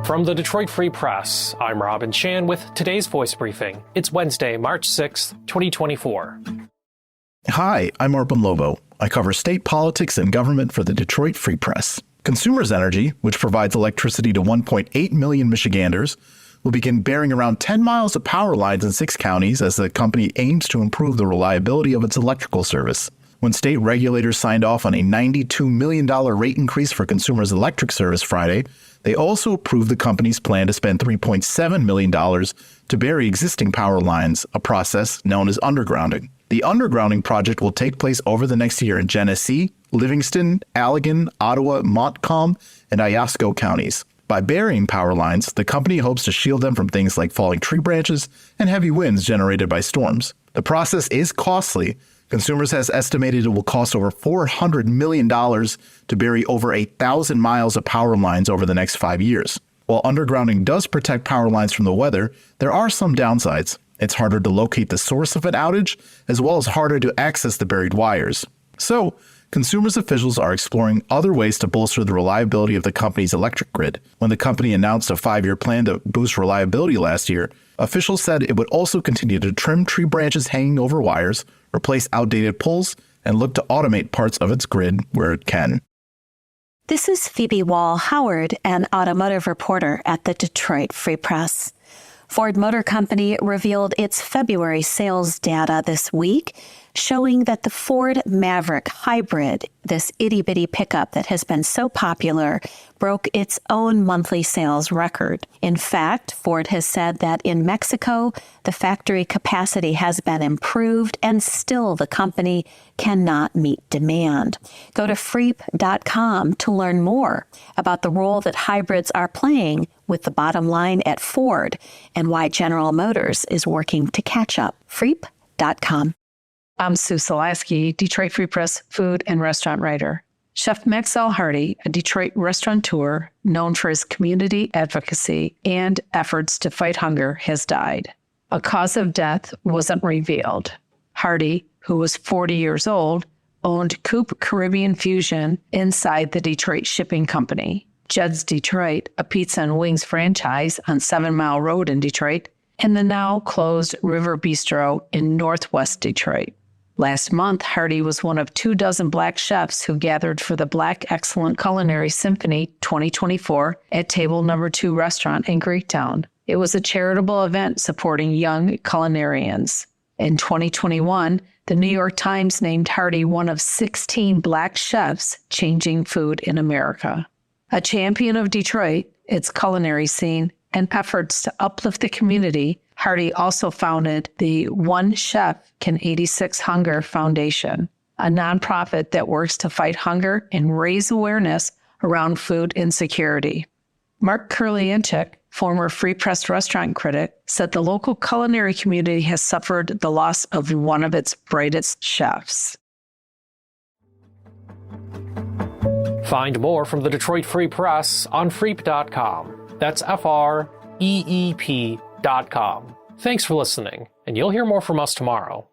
From the Detroit Free Press, I'm Robin Chan with today's voice briefing. It's Wednesday, March 6th, 2024. Hi, I'm Arpan Lobo. I cover state politics and government for the Detroit Free Press. Consumers Energy, which provides electricity to 1.8 million Michiganders, will begin burying around 10 miles of power lines in 6 counties as the company aims to improve the reliability of its electrical service. When state regulators signed off on a $92 million rate increase for Consumers Electric Service Friday, they also approved the company's plan to spend $3.7 million to bury existing power lines, a process known as undergrounding. The undergrounding project will take place over the next year in Genesee, Livingston, Allegan, Ottawa, Montcalm, and Iosco counties. By burying power lines, the company hopes to shield them from things like falling tree branches and heavy winds generated by storms. The process is costly. Consumers has estimated it will cost over $400 million to bury over 1,000 miles of power lines over the next 5 years. While undergrounding does protect power lines from the weather, there are some downsides. It's harder to locate the source of an outage, as well as harder to access the buried wires. So, Consumers officials are exploring other ways to bolster the reliability of the company's electric grid. When the company announced a 5-year plan to boost reliability last year, officials said it would also continue to trim tree branches hanging over wires, replace outdated poles, and look to automate parts of its grid where it can. This is Phoebe Wall-Howard, an automotive reporter at the Detroit Free Press. Ford Motor Company revealed its February sales data this week, showing that the Ford Maverick Hybrid, this itty-bitty pickup that has been so popular, broke its own monthly sales record. In fact, Ford has said that in Mexico, the factory capacity has been improved, and still the company cannot meet demand. Go to freep.com to learn more about the role that hybrids are playing with the bottom line at Ford and why General Motors is working to catch up. Freep.com. I'm Sue Solaski, Detroit Free Press food and restaurant writer. Chef Maxwell Hardy, a Detroit restaurateur known for his community advocacy and efforts to fight hunger, has died. A cause of death wasn't revealed. Hardy, who was 40 years old, owned Coop Caribbean Fusion inside the Detroit Shipping Company, Jed's Detroit, a pizza and wings franchise on 7 Mile Road in Detroit, and the now closed River Bistro in Northwest Detroit. Last month, Hardy was one of 24 Black chefs who gathered for the Black Excellent Culinary Symphony 2024 at Table No. 2 restaurant in Greektown. It was a charitable event supporting young culinarians. In 2021, the New York Times named Hardy one of 16 Black chefs changing food in America. A champion of Detroit, its culinary scene, and efforts to uplift the community, Hardy also founded the One Chef Can 86 Hunger Foundation, a nonprofit that works to fight hunger and raise awareness around food insecurity. Mark Kurlianchik, former Free Press restaurant critic, said the local culinary community has suffered the loss of one of its brightest chefs. Find more from the Detroit Free Press on freep.com. That's FREEP.com. Thanks for listening, and you'll hear more from us tomorrow.